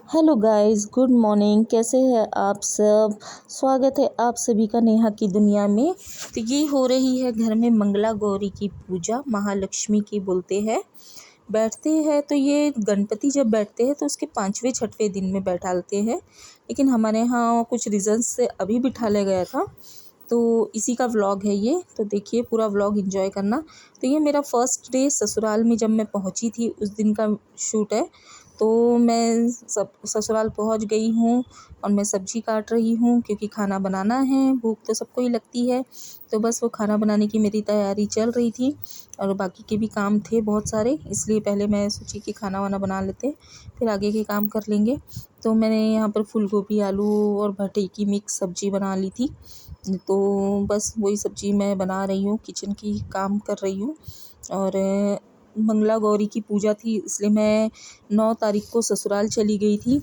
Hello guys, good morning. कैसे हैं आप सब? स्वागत है आप सभी का नेहा की दुनिया में। तो ये हो रही है घर में मंगला गौरी की पूजा, महालक्ष्मी की बोलते हैं। बैठते हैं तो ये गणपति जब बैठते हैं तो उसके 5वें 6वें दिन में बैठालते हैं, लेकिन हमारे यहाँ कुछ रीज़न्स से अभी बिठाया गया था। तो इसी का व्लॉग है ये, तो देखिए पूरा व्लॉग एंजॉय करना। तो ये मेरा फर्स्ट डे ससुराल में जब मैं पहुंची थी उस दिन का शूट है। तो मैं सब ससुराल पहुंच गई हूँ और मैं सब्ज़ी काट रही हूँ क्योंकि खाना बनाना है। भूख तो सबको ही लगती है, तो बस वो खाना बनाने की मेरी तैयारी चल रही थी और बाकी के भी काम थे बहुत सारे, इसलिए पहले मैं सोची कि खाना वाना बना लेते, फिर आगे के काम कर लेंगे। तो मैंने यहाँ पर फूल गोभी, आलू और भटे की मिक्स सब्ज़ी बना ली थी। तो बस वही सब्ज़ी मैं बना रही हूँ, किचन की काम कर रही हूँ। और मंगला गौरी की पूजा थी, इसलिए मैं 9 तारीख को ससुराल चली गई थी।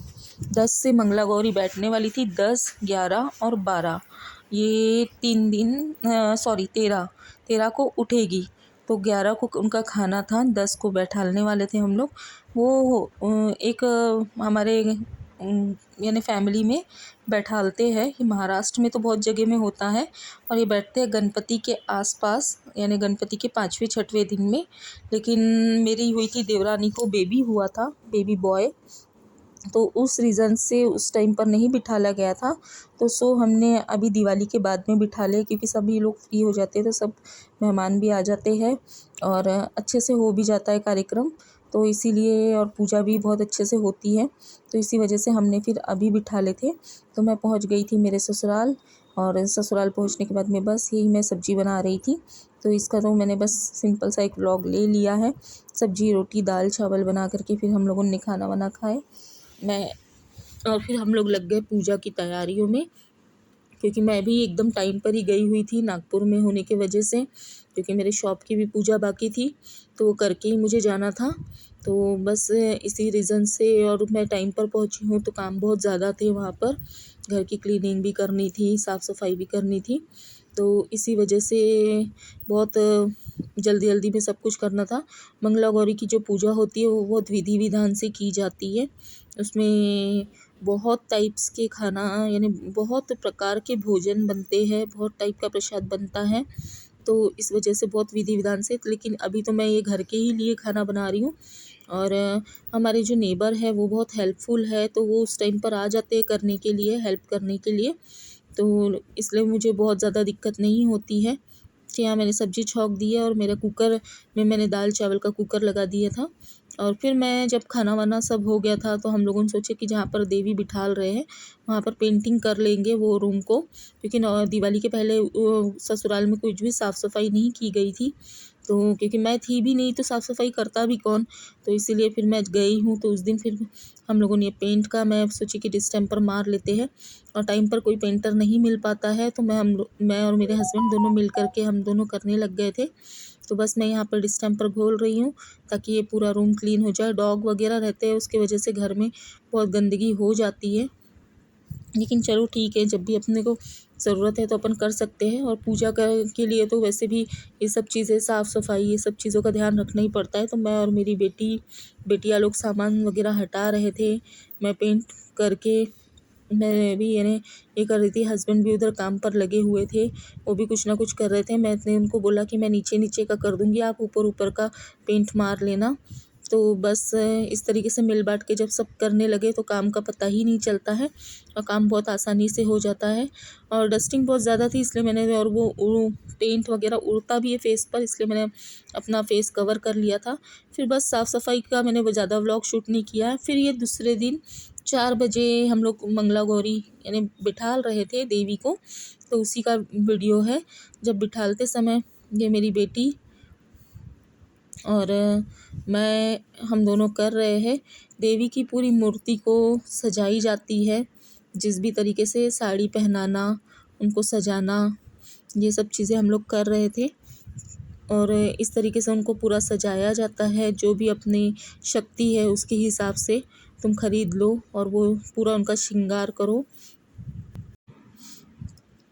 10 से मंगला गौरी बैठने वाली थी, 10, 11 और 12, ये 3 दिन, सॉरी 13 को उठेगी। तो 11 को उनका खाना था, 10 को बैठालने वाले थे हम लोग। वो एक हमारे यानी फैमिली में बैठालते हैं। ये महाराष्ट्र में तो बहुत जगह में होता है और ये बैठते हैं गणपति के आसपास, यानी गणपति के 5वें 6वें दिन में। लेकिन मेरी हुई थी देवरानी को बेबी हुआ था, बेबी बॉय, तो उस रीज़न से उस टाइम पर नहीं बिठाला गया था। तो हमने अभी दिवाली के बाद में बिठा लिया, क्योंकि सभी लोग फ्री हो जाते हैं तो सब मेहमान भी आ जाते हैं और अच्छे से हो भी जाता है कार्यक्रम। तो इसीलिए, और पूजा भी बहुत अच्छे से होती है, तो इसी वजह से हमने फिर अभी बिठा ले थे। तो मैं पहुंच गई थी मेरे ससुराल, और ससुराल पहुंचने के बाद में बस यही मैं सब्ज़ी बना रही थी। तो इसका तो मैंने बस सिंपल सा एक व्लॉग ले लिया है। सब्ज़ी, रोटी, दाल चावल बना करके फिर हम लोगों ने खाना वाना खाए। मैं और फिर हम लोग लग गए पूजा की तैयारियों में, क्योंकि मैं भी एकदम टाइम पर ही गई हुई थी नागपुर में होने की वजह से, क्योंकि मेरे शॉप की भी पूजा बाकी थी, तो वो करके ही मुझे जाना था। तो बस इसी रीज़न से, और मैं टाइम पर पहुंची हूँ तो काम बहुत ज़्यादा थे वहाँ पर। घर की क्लीनिंग भी करनी थी, साफ़ सफाई भी करनी थी, तो इसी वजह से बहुत जल्दी जल्दी में सब कुछ करना था। मंगला गौरी की जो पूजा होती है वो बहुत विधि विधान से की जाती है। उसमें बहुत टाइप्स के खाना, यानी बहुत प्रकार के भोजन बनते हैं, बहुत टाइप का प्रसाद बनता है। तो इस वजह से बहुत विधि विधान से, लेकिन अभी तो मैं ये घर के ही लिए खाना बना रही हूँ। और हमारे जो नेबर है वो बहुत हेल्पफुल है, तो वो उस टाइम पर आ जाते हैं करने के लिए, हेल्प करने के लिए। तो इसलिए मुझे बहुत ज़्यादा दिक्कत नहीं होती है। तो यहाँ मैंने सब्ज़ी छौंक दी है और मेरा कुकर में मैंने दाल चावल का कुकर लगा दिया था। और फिर मैं जब खाना वाना सब हो गया था तो हम लोगों ने सोचे कि जहाँ पर देवी बिठाल रहे हैं वहाँ पर पेंटिंग कर लेंगे वो रूम को, क्योंकि दिवाली के पहले ससुराल में कुछ भी साफ़ सफाई नहीं की गई थी। तो क्योंकि मैं थी भी नहीं तो साफ़ सफाई करता भी कौन, तो इसीलिए फिर मैं गई हूँ। तो उस दिन फिर हम लोगों ने पेंट का, मैं सोची कि डिस्टेम्पर मार लेते हैं, और टाइम पर कोई पेंटर नहीं मिल पाता है, तो मैं और मेरे हस्बैंड दोनों मिल करके हम दोनों करने लग गए थे। तो बस मैं यहाँ पर डिस्टेम्पर घोल रही हूँ ताकि ये पूरा रूम क्लीन हो जाए। डॉग वगैरह रहते हैं, उसकी वजह से घर में बहुत गंदगी हो जाती है, लेकिन चलो ठीक है, जब भी अपने को ज़रूरत है तो अपन कर सकते हैं। और पूजा के लिए तो वैसे भी ये सब चीज़ें, साफ़ सफाई, ये सब चीज़ों का ध्यान रखना ही पड़ता है। तो मैं और मेरी बेटियाँ लोग सामान वगैरह हटा रहे थे, मैं पेंट करके, मैं भी यानी ये कर रही थी। हस्बैंड भी उधर काम पर लगे हुए थे, वो भी कुछ ना कुछ कर रहे थे। मैंने उनको बोला कि मैं नीचे नीचे का कर दूँगी, आप ऊपर ऊपर का पेंट मार लेना। तो बस इस तरीके से मिल बाँट के जब सब करने लगे तो काम का पता ही नहीं चलता है और काम बहुत आसानी से हो जाता है। और डस्टिंग बहुत ज़्यादा थी, इसलिए मैंने, और वो पेंट वगैरह उड़ता भी है फेस पर, इसलिए मैंने अपना फेस कवर कर लिया था। फिर बस साफ़ सफाई का मैंने वो ज़्यादा व्लॉग शूट नहीं किया है। फिर ये दूसरे दिन 4 बजे हम लोग मंगला गौरी यानी बिठाल रहे थे देवी को, तो उसी का वीडियो है। जब बिठालते समय ये मेरी बेटी और मैं, हम दोनों कर रहे हैं। देवी की पूरी मूर्ति को सजाई जाती है, जिस भी तरीके से साड़ी पहनाना, उनको सजाना, ये सब चीज़ें हम लोग कर रहे थे। और इस तरीके से उनको पूरा सजाया जाता है, जो भी अपनी शक्ति है उसके हिसाब से तुम खरीद लो और वो पूरा उनका श्रृंगार करो।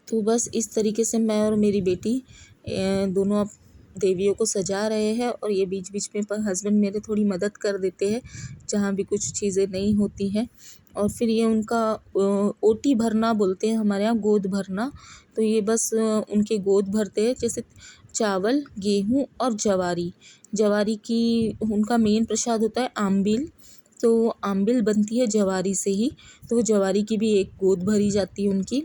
तो बस इस तरीके से मैं और मेरी बेटी दोनों अब देवियों को सजा रहे हैं, और ये बीच बीच में हस्बैंड मेरे थोड़ी मदद कर देते हैं जहाँ भी कुछ चीज़ें नहीं होती हैं। और फिर ये उनका ओटी भरना बोलते हैं हमारे यहाँ, गोद भरना। तो ये बस उनके गोद भरते हैं, जैसे चावल, गेहूँ और जवारी। जवारी की उनका मेन प्रसाद होता है आम्बिल, तो आम्बिल बनती है जवारी से ही, तो जवारी की भी एक गोद भरी जाती है उनकी।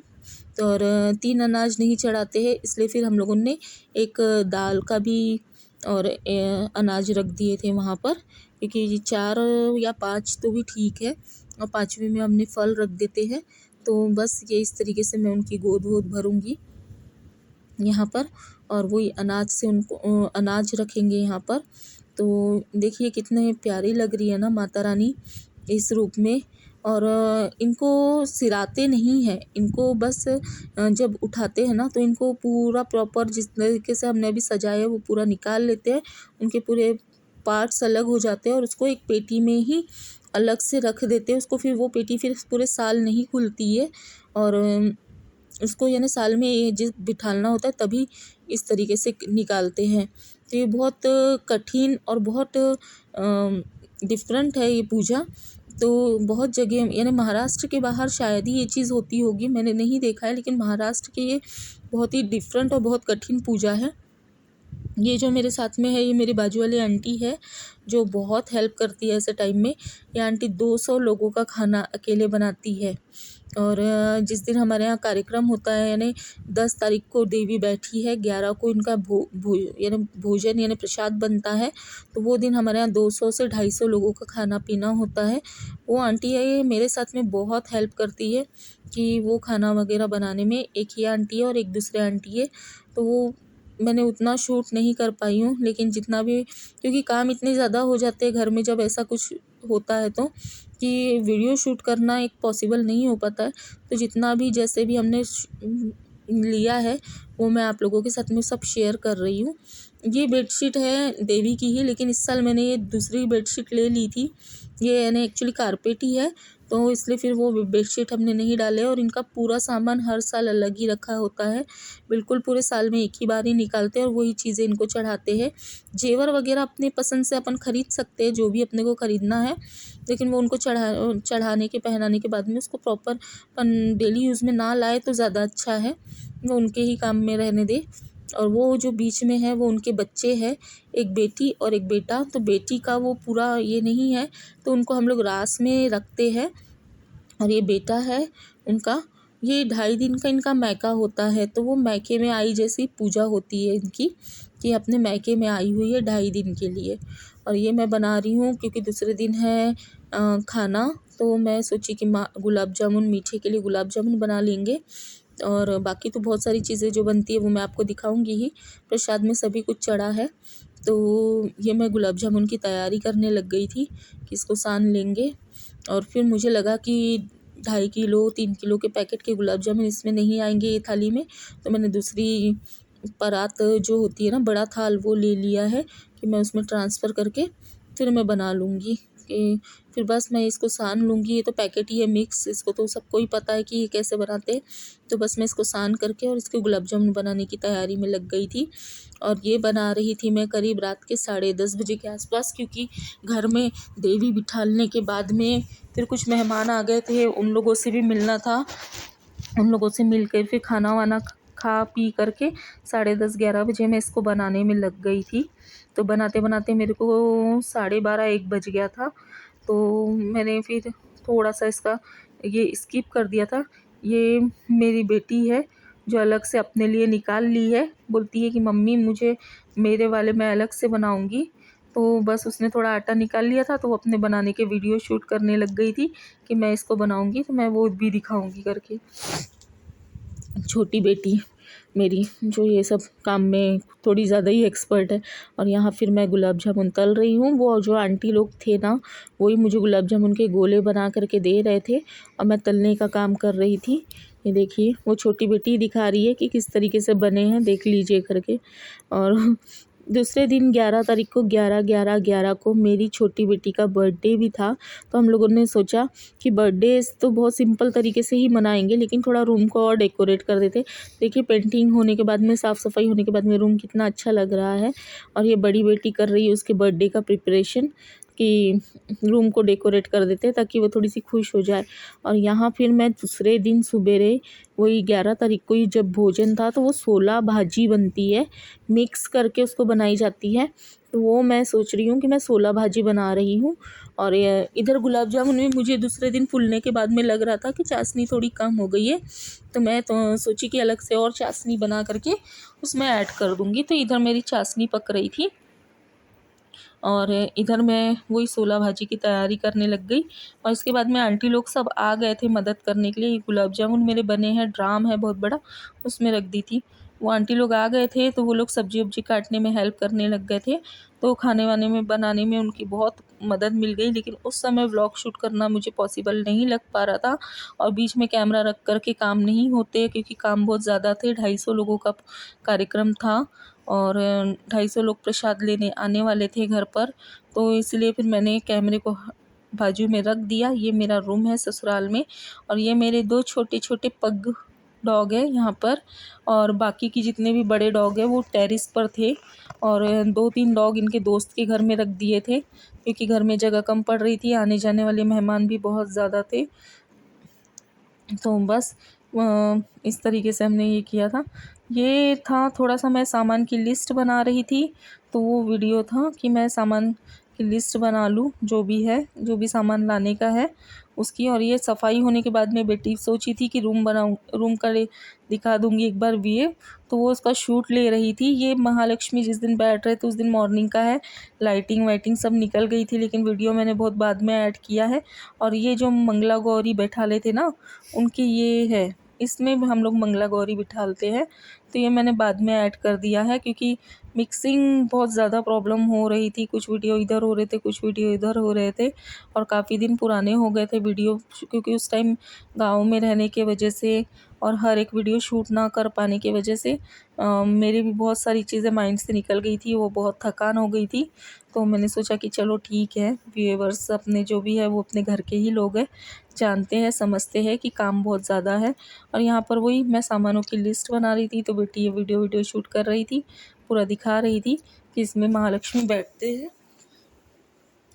तो और 3 अनाज नहीं चढ़ाते हैं, इसलिए फिर हम लोगों ने एक दाल का भी और अनाज रख दिए थे वहाँ पर, क्योंकि 4 या 5 तो भी ठीक है, और 5वें में हमने फल रख देते हैं। तो बस ये इस तरीके से मैं उनकी गोद वोद भरूँगी यहाँ पर, और वही अनाज से उनको अनाज रखेंगे यहाँ पर। तो देखिए कितने प्यारी लग रही है ना माता रानी इस रूप में। और इनको सिराते नहीं हैं, इनको बस जब उठाते हैं ना तो इनको पूरा प्रॉपर जिस तरीके से हमने अभी सजाया है वो पूरा निकाल लेते हैं, उनके पूरे पार्ट्स अलग हो जाते हैं और उसको एक पेटी में ही अलग से रख देते हैं उसको। फिर वो पेटी फिर पूरे साल नहीं खुलती है, और उसको यानी साल में ये जिस बिठालना होता है तभी इस तरीके से निकालते हैं। तो ये बहुत कठिन और बहुत डिफरेंट है ये पूजा। तो बहुत जगह यानी महाराष्ट्र के बाहर शायद ही ये चीज़ होती होगी, मैंने नहीं देखा है, लेकिन महाराष्ट्र के ये बहुत ही डिफरेंट और बहुत कठिन पूजा है। ये जो मेरे साथ में है ये मेरी बाजू वाली आंटी है, जो बहुत हेल्प करती है ऐसे टाइम में। ये आंटी 200 लोगों का खाना अकेले बनाती है। और जिस दिन हमारे यहाँ कार्यक्रम होता है, यानी 10 तारीख को देवी बैठी है, 11 को इनका यानी भोजन यानी प्रसाद बनता है, तो वो दिन हमारे यहाँ 200 से 250 लोगों का खाना पीना होता है। वो आंटी है ये मेरे साथ में बहुत हेल्प करती है कि वो खाना वगैरह बनाने में। एक ही आंटी है और एक दूसरे आंटी है, तो वो मैंने उतना शूट नहीं कर पाई हूँ, लेकिन जितना भी, क्योंकि काम इतने ज़्यादा हो जाते हैं घर में जब ऐसा कुछ होता है तो, कि वीडियो शूट करना एक पॉसिबल नहीं हो पाता है। तो जितना भी जैसे भी हमने लिया है वो मैं आप लोगों के साथ में सब शेयर कर रही हूँ। ये बेडशीट है देवी की ही, लेकिन इस साल मैंने ये दूसरी बेडशीट ले ली थी। ये यानी एक्चुअली कारपेट ही है, तो इसलिए फिर वो बेडशीट हमने नहीं डाले। और इनका पूरा सामान हर साल अलग ही रखा होता है, बिल्कुल पूरे साल में एक ही बार ही निकालते हैं और वही चीज़ें इनको चढ़ाते हैं। जेवर वगैरह अपनी पसंद से अपन ख़रीद सकते हैं, जो भी अपने को ख़रीदना है, लेकिन वो उनको चढ़ाने के पहनाने के बाद में उसको प्रॉपर अपन डेली यूज़ में ना लाए तो ज़्यादा अच्छा है, वो उनके ही काम में रहने दे। और वो जो बीच में है वो उनके बच्चे हैं, एक बेटी और एक बेटा। तो बेटी का वो पूरा ये नहीं है, तो उनको हम लोग रास में रखते हैं। और ये बेटा है उनका, ये 2.5 दिन का इनका मैका होता है, तो वो मैके में आई जैसी पूजा होती है इनकी, कि अपने मैके में आई हुई है 2.5 दिन के लिए। और ये मैं बना रही हूँ क्योंकि दूसरे दिन है खाना, तो मैं सोची कि गुलाब जामुन, मीठे के लिए गुलाब जामुन बना लेंगे। और बाकी तो बहुत सारी चीज़ें जो बनती है वो मैं आपको दिखाऊंगी ही, प्रसाद में सभी कुछ चढ़ा है। तो ये मैं गुलाब जामुन की तैयारी करने लग गई थी कि इसको सान लेंगे। और फिर मुझे लगा कि 2.5 किलो 3 किलो के पैकेट के गुलाब जामुन इसमें नहीं आएंगे ये थाली में, तो मैंने दूसरी परात जो होती है ना, बड़ा थाल, वो ले लिया है कि मैं उसमें ट्रांसफ़र करके फिर मैं बना लूँगी। कि फिर बस मैं इसको सान लूँगी। ये तो पैकेट ही है मिक्स, इसको तो सबको ही पता है कि ये कैसे बनाते हैं। तो बस मैं इसको सान करके और इसके गुलाब जामुन बनाने की तैयारी में लग गई थी। और ये बना रही थी मैं करीब रात के 10:30 बजे के आसपास, क्योंकि घर में देवी बिठालने के बाद में फिर कुछ मेहमान आ गए थे, उन लोगों से भी मिलना था। उन लोगों से मिल कर फिर खाना वाना खा पी करके 10:30-11 बजे मैं इसको बनाने में लग गई थी। तो बनाते बनाते मेरे को 12:30-1 बज गया था। तो मैंने फिर थोड़ा सा इसका ये स्किप कर दिया था। ये मेरी बेटी है जो अलग से अपने लिए निकाल ली है, बोलती है कि मम्मी मुझे मेरे वाले मैं अलग से बनाऊंगी। तो बस उसने थोड़ा आटा निकाल लिया था, तो वो अपने बनाने के वीडियो शूट करने लग गई थी कि मैं इसको बनाऊंगी, तो मैं वो भी दिखाऊंगी करके। छोटी बेटी मेरी जो ये सब काम में थोड़ी ज़्यादा ही एक्सपर्ट है। और यहाँ फिर मैं गुलाब जामुन तल रही हूँ। वो जो आंटी लोग थे ना, वही मुझे गुलाब जामुन के गोले बना करके दे रहे थे और मैं तलने का काम कर रही थी। ये देखिए वो छोटी बेटी दिखा रही है कि किस तरीके से बने हैं, देख लीजिए करके। और दूसरे दिन 11 तारीख को 11/11/11 को मेरी छोटी बेटी का बर्थडे भी था। तो हम लोगों ने सोचा कि बर्थडे तो बहुत सिंपल तरीके से ही मनाएंगे, लेकिन थोड़ा रूम को और डेकोरेट कर देते। देखिए पेंटिंग होने के बाद में, साफ़ सफाई होने के बाद में रूम कितना अच्छा लग रहा है। और ये बड़ी बेटी कर रही है उसके बर्थडे का प्रिपरेशन कि रूम को डेकोरेट कर देते हैं ताकि वो थोड़ी सी खुश हो जाए। और यहाँ फिर मैं दूसरे दिन सुबेरे, वही 11 तारीख को ही जब भोजन था, तो वो 16 भाजी बनती है, मिक्स करके उसको बनाई जाती है। तो वो मैं सोच रही हूँ कि मैं 16 भाजी बना रही हूँ। और इधर गुलाब जामुन में मुझे दूसरे दिन फूलने के बाद में लग रहा था कि चाशनी थोड़ी कम हो गई है, तो मैं तो सोची कि अलग से और चाशनी बना करके उसमें ऐड कर दूँगी। तो इधर मेरी चाशनी पक रही थी और इधर मैं वही 16 भाजी की तैयारी करने लग गई। और इसके बाद में आंटी लोग सब आ गए थे मदद करने के लिए। गुलाब जामुन मेरे बने हैं, ड्राम है बहुत बड़ा, उसमें रख दी थी। वो आंटी लोग आ गए थे तो वो लोग सब्जी वब्जी काटने में हेल्प करने लग गए थे। तो खाने वाने में बनाने में उनकी बहुत मदद मिल गई। लेकिन उस समय व्लॉग शूट करना मुझे पॉसिबल नहीं लग पा रहा था और बीच में कैमरा रख कर के काम नहीं होते, क्योंकि काम बहुत ज़्यादा थे। 250 लोगों का कार्यक्रम था और 250 लोग प्रसाद लेने आने वाले थे घर पर। तो इसलिए फिर मैंने कैमरे को बाजू में रख दिया। ये मेरा रूम है ससुराल में और ये मेरे 2 छोटे-छोटे पग डॉग है यहाँ पर, और बाकी के जितने भी बड़े डॉग हैं वो टेरेस पर थे। और 2-3 डॉग इनके दोस्त के घर में रख दिए थे, क्योंकि घर में जगह कम पड़ रही थी, आने जाने वाले मेहमान भी बहुत ज़्यादा थे। तो बस इस तरीके से हमने ये किया था। ये था थोड़ा-सा, मैं सामान की लिस्ट बना रही थी, तो वो वीडियो था कि मैं सामान की लिस्ट बना लूँ, जो भी है, जो भी सामान लाने का है उसकी। और ये सफाई होने के बाद में बेटी सोची थी कि रूम का दिखा दूँगी एक बार व्यू, तो वो उसका शूट ले रही थी। ये महालक्ष्मी जिस दिन बैठ रहे थे उस दिन मॉर्निंग का है, लाइटिंग वाइटिंग सब निकल गई थी, लेकिन वीडियो मैंने बहुत बाद में ऐड किया है। और ये जो मंगला गौरी बैठा ले थे ना, उनकी ये है, इसमें भी हम लोग मंगला गौरी बिठालते हैं। तो ये मैंने बाद में ऐड कर दिया है, क्योंकि मिक्सिंग बहुत ज़्यादा प्रॉब्लम हो रही थी। कुछ वीडियो इधर हो रहे थे, कुछ वीडियो इधर हो रहे थे और काफ़ी दिन पुराने हो गए थे वीडियो, क्योंकि उस टाइम गाँव में रहने की वजह से और हर एक वीडियो शूट ना कर पाने की वजह से मेरी भी बहुत सारी चीज़ें माइंड से निकल गई थी, वो बहुत थकान हो गई थी। तो मैंने सोचा कि चलो ठीक है, व्यूअर्स अपने जो भी है वो अपने घर के ही लोग हैं, जानते हैं समझते हैं कि काम बहुत ज़्यादा है। और यहाँ पर वही मैं सामानों की लिस्ट बना रही थी, तो बेटी ये वीडियो शूट कर रही थी, पूरा दिखा रही थी कि इसमें महालक्ष्मी बैठते हैं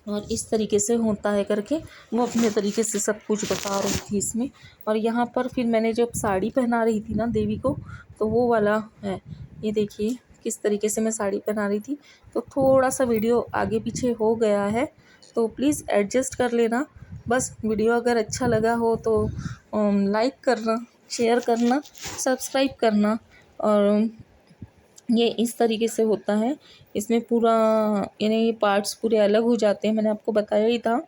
और इस तरीके से होता है करके, वो अपने तरीके से सब कुछ बता रही थी इसमें। और यहाँ पर फिर मैंने जब साड़ी पहना रही थी ना देवी को, तो वो वाला है, ये देखिए किस तरीके से मैं साड़ी पहना रही थी। तो थोड़ा सा वीडियो आगे पीछे हो गया है, तो प्लीज़ एडजस्ट कर लेना। बस वीडियो अगर अच्छा लगा हो तो लाइक करना, शेयर करना, सब्सक्राइब करना। और ये इस तरीके से होता है, इसमें पूरा यानी ये पार्ट्स पूरे अलग हो जाते हैं, मैंने आपको बताया ही था।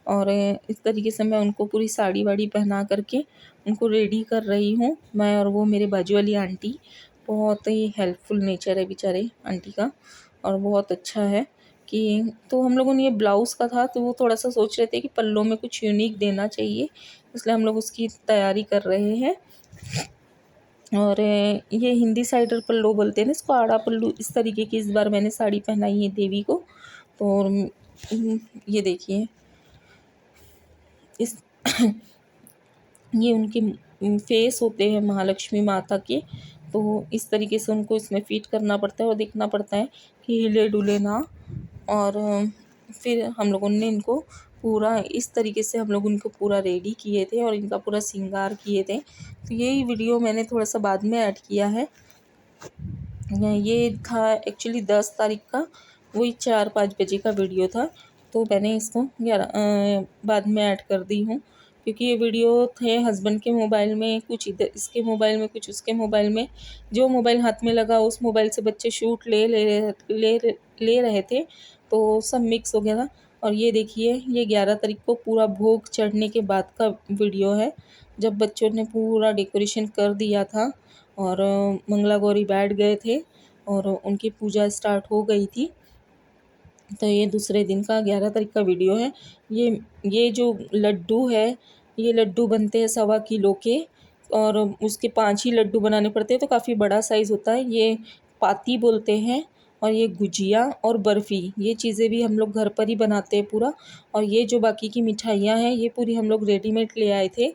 और इस तरीके से मैं उनको पूरी साड़ी वाड़ी पहना करके उनको रेडी कर रही हूँ, मैं और वो मेरे बाजू वाली आंटी। बहुत ही हेल्पफुल नेचर है बेचारे आंटी का, और बहुत अच्छा है कि, तो हम लोगों ने ये ब्लाउज़ का था, तो वो थोड़ा-सा सोच रहे थे कि पल्लों में कुछ यूनिक देना चाहिए, इसलिए हम लोग उसकी तैयारी कर रहे हैं। और ये हिंदी साइडर पल्लू बोलते हैं ना इसको, आड़ा पल्लू, इस तरीके की इस बार मैंने साड़ी पहनाई है देवी को। तो ये देखिए इस ये उनके फेस होते हैं महालक्ष्मी माता के, तो इस तरीके से उनको इसमें फिट करना पड़ता है और देखना पड़ता है कि हिले डुले ना। और फिर हम लोगों ने इनको पूरा इस तरीके से हम लोग उनको पूरा रेडी किए थे और इनका पूरा श्रृंगार किए थे। तो यही वीडियो मैंने थोड़ा सा बाद में ऐड किया है। ये था एक्चुअली 10 तारीख का, वही 4-5 बजे का वीडियो था, तो मैंने इसको 11 बाद में ऐड कर दी हूँ, क्योंकि ये वीडियो थे हस्बैंड के मोबाइल में, कुछ इधर इसके मोबाइल में, कुछ उसके मोबाइल में। जो मोबाइल हाथ में लगा उस मोबाइल से बच्चे शूट ले रहे थे, तो सब मिक्स हो गया था। और ये देखिए ये 11 तारीख को पूरा भोग चढ़ने के बाद का वीडियो है, जब बच्चों ने पूरा डेकोरेशन कर दिया था और मंगला गौरी बैठ गए थे और उनकी पूजा स्टार्ट हो गई थी। तो ये दूसरे दिन का 11 तारीख का वीडियो है। ये जो लड्डू है, ये लड्डू बनते हैं 1.25 किलो के, और उसके 5 ही लड्डू बनाने पड़ते हैं, तो काफ़ी बड़ा साइज़ होता है। ये पाती बोलते हैं। और ये गुजिया और बर्फ़ी, ये चीज़ें भी हम लोग घर पर ही बनाते हैं पूरा। और ये जो बाकी की मिठाइयाँ हैं ये पूरी हम लोग रेडीमेड ले आए थे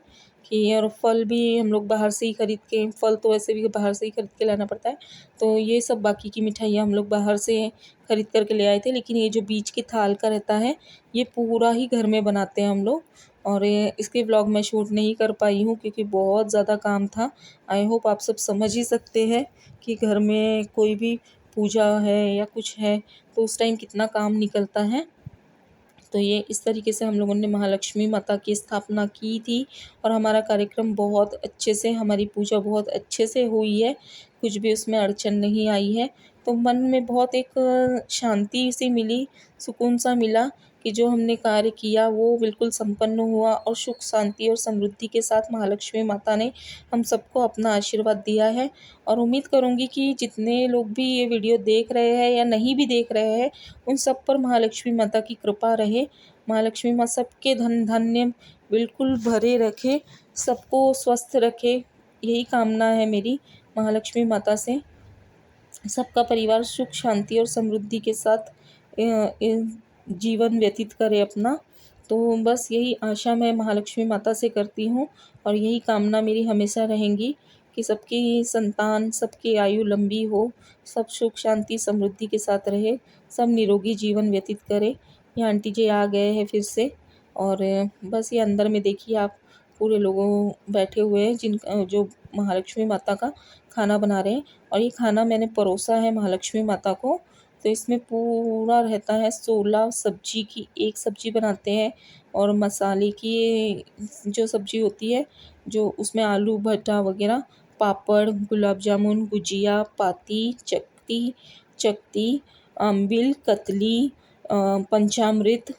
कि और फल भी हम लोग बाहर से ही खरीद के, फल तो वैसे भी बाहर से ही खरीद के लाना पड़ता है, तो ये सब बाकी की मिठाइयाँ हम लोग बाहर से खरीद कर के ले आए थे। लेकिन ये जो बीच के थाल का रहता है, ये पूरा ही घर में बनाते हैं हम लोग। और ये इसके व्लॉग मैं शूट नहीं कर पाई हूँ क्योंकि बहुत ज़्यादा काम था। आई होप आप सब समझ ही सकते हैं कि घर में कोई भी पूजा है या कुछ है तो उस टाइम कितना काम निकलता है। तो ये इस तरीके से हम लोगों ने महालक्ष्मी माता की स्थापना की थी और हमारा कार्यक्रम बहुत अच्छे से, हमारी पूजा बहुत अच्छे से हुई है, कुछ भी उसमें अड़चन नहीं आई है। तो मन में बहुत एक शांति सी मिली, सुकून सा मिला कि जो हमने कार्य किया वो बिल्कुल संपन्न हुआ और सुख शांति और समृद्धि के साथ महालक्ष्मी माता ने हम सबको अपना आशीर्वाद दिया है। और उम्मीद करूँगी कि जितने लोग भी ये वीडियो देख रहे हैं या नहीं भी देख रहे हैं, उन सब पर महालक्ष्मी माता की कृपा रहे। महालक्ष्मी माँ सबके धन धान्य बिल्कुल भरे रखे, सबको स्वस्थ रखे, यही कामना है मेरी महालक्ष्मी माता से। सबका परिवार सुख शांति और समृद्धि के साथ जीवन व्यतीत करे अपना। तो बस यही आशा मैं महालक्ष्मी माता से करती हूँ और यही कामना मेरी हमेशा रहेंगी कि सबकी संतान, सबकी आयु लंबी हो, सब सुख शांति समृद्धि के साथ रहे, सब निरोगी जीवन व्यतीत करे। ये आंटी जी आ गए हैं फिर से। और बस ये अंदर में देखिए आप, पूरे लोगों बैठे हुए हैं जो महालक्ष्मी माता का खाना बना रहे हैं। और ये खाना मैंने परोसा है महालक्ष्मी माता को, तो इसमें पूरा रहता है 16 सब्जी की एक सब्जी बनाते हैं। और मसाले की जो सब्जी होती है, जो उसमें आलू भट्टा वगैरह, पापड़, गुलाब जामुन, गुजिया, पाती, चकती चकती, अम्बिल, कतली, पंचामृत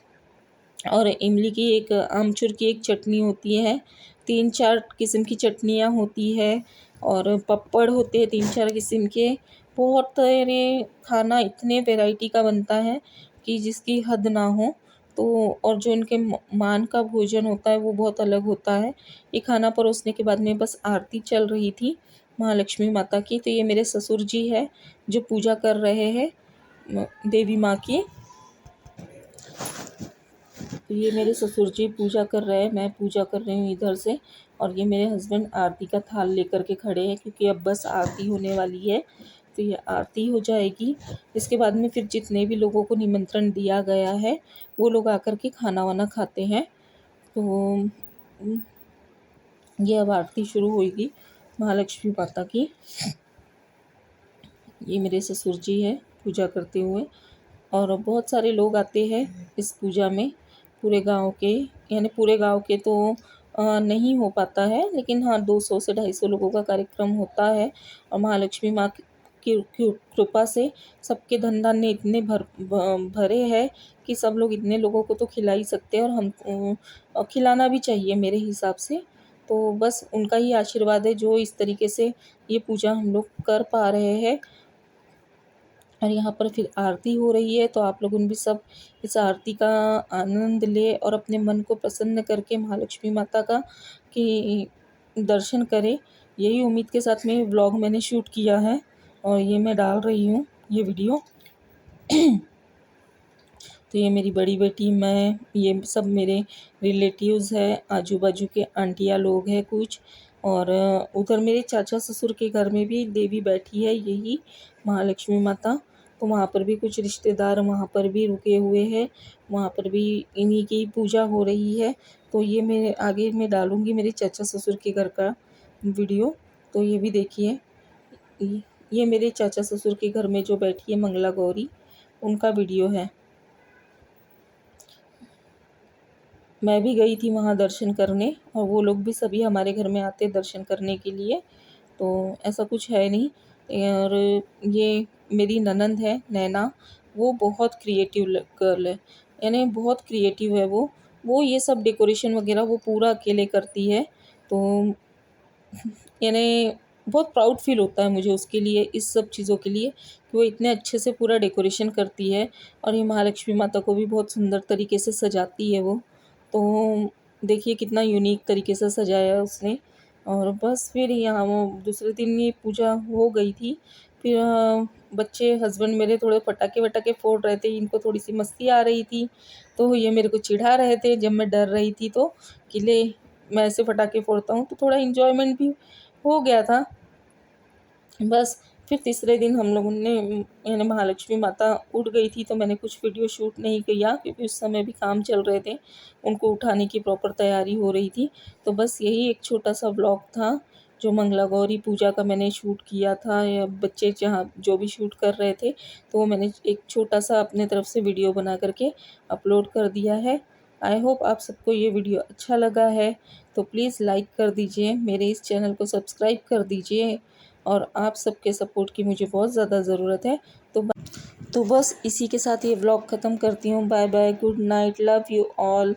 और इमली की एक, आमचूर की एक चटनी होती है। 3-4 किस्म की चटनियाँ होती है और पपड़ होते हैं 3-4 किस्म के। बहुत यानी खाना इतने वैरायटी का बनता है कि जिसकी हद ना हो। तो और जो इनके मान का भोजन होता है वो बहुत अलग होता है। ये खाना परोसने के बाद में बस आरती चल रही थी महालक्ष्मी माता की। तो ये मेरे ससुर जी है जो पूजा कर रहे हैं देवी माँ की। तो ये मेरे ससुर जी पूजा कर रहे हैं, मैं पूजा कर रही हूँ इधर से। और ये मेरे हस्बैंड आरती का थाल लेकर के खड़े हैं क्योंकि अब बस आरती होने वाली है। तो ये आरती हो जाएगी, इसके बाद में फिर जितने भी लोगों को निमंत्रण दिया गया है वो लोग आकर के खाना वाना खाते हैं। तो ये अब आरती शुरू होगी महालक्ष्मी माता की। ये मेरे ससुर जी है पूजा करते हुए। और बहुत सारे लोग आते हैं इस पूजा में, पूरे गांव के, यानी पूरे गांव के तो नहीं हो पाता है, लेकिन हाँ 200 से 250 लोगों का कार्यक्रम होता है। और महालक्ष्मी माँ की कृपा से सबके धन धान्य इतने भरे हैं कि सब लोग इतने लोगों को तो खिला ही सकते हैं और हम खिलाना भी चाहिए मेरे हिसाब से। तो बस उनका ही आशीर्वाद है जो इस तरीके से ये पूजा हम लोग कर पा रहे हैं। और यहाँ पर फिर आरती हो रही है, तो आप लोगों भी सब इस आरती का आनंद ले और अपने मन को प्रसन्न करके महालक्ष्मी माता का कि दर्शन करें। यही उम्मीद के साथ में व्लॉग मैंने शूट किया है और ये मैं डाल रही हूँ ये वीडियो। तो ये मेरी बड़ी बेटी, मैं, ये सब मेरे रिलेटिव्स है, आजू बाजू के आंटियाँ लोग हैं कुछ। और उधर मेरे चाचा ससुर के घर में भी देवी बैठी है यही महालक्ष्मी माता। तो वहाँ पर भी कुछ रिश्तेदार वहाँ पर भी रुके हुए हैं, वहाँ पर भी इन्हीं की पूजा हो रही है। तो ये मेरे आगे मैं डालूँगी मेरे चाचा ससुर के घर का वीडियो। तो ये भी देखिए, ये मेरे चाचा ससुर के घर में जो बैठी है मंगला गौरी, उनका वीडियो है। मैं भी गई थी वहाँ दर्शन करने और वो लोग भी सभी हमारे घर में आते दर्शन करने के लिए। तो ऐसा कुछ है नहीं। और ये मेरी ननंद है नैना, वो बहुत क्रिएटिव गर्ल है, यानी बहुत क्रिएटिव है वो ये सब डेकोरेशन वगैरह वो पूरा अकेले करती है। तो यानी बहुत प्राउड फील होता है मुझे उसके लिए, इस सब चीज़ों के लिए, कि वो इतने अच्छे से पूरा डेकोरेशन करती है। और ये महालक्ष्मी माता को भी बहुत सुंदर तरीके से सजाती है वो। तो देखिए कितना यूनिक तरीके से सजाया है उसने। और बस फिर यहाँ वो दूसरे दिन ये पूजा हो गई थी। फिर बच्चे, हस्बैंड मेरे थोड़े पटाखे वटाखे फोड़ रहे थे, इनको थोड़ी सी मस्ती आ रही थी। तो ये मेरे को चिढ़ा रहे थे जब मैं डर रही थी, तो कि ले मैं ऐसे पटाखे फोड़ता हूँ, तो थोड़ा इन्जॉयमेंट भी हो गया था। बस फिर तीसरे दिन हम लोगों ने यानी महालक्ष्मी माता उठ गई थी, तो मैंने कुछ वीडियो शूट नहीं किया क्योंकि उस समय भी काम चल रहे थे, उनको उठाने की प्रॉपर तैयारी हो रही थी। तो बस यही एक छोटा सा व्लॉग था जो मंगला गौरी पूजा का मैंने शूट किया था, या बच्चे जहाँ जो भी शूट कर रहे थे, तो वो मैंने एक छोटा सा अपने तरफ से वीडियो बना करके अपलोड कर दिया है। आई होप आप सबको ये वीडियो अच्छा लगा है, तो प्लीज़ लाइक कर दीजिए, मेरे इस चैनल को सब्सक्राइब कर दीजिए, और आप सबके सपोर्ट की मुझे बहुत ज़्यादा ज़रूरत है। तो बस इसी के साथ ये व्लॉग ख़त्म करती हूँ। Bye bye, good night, love you all.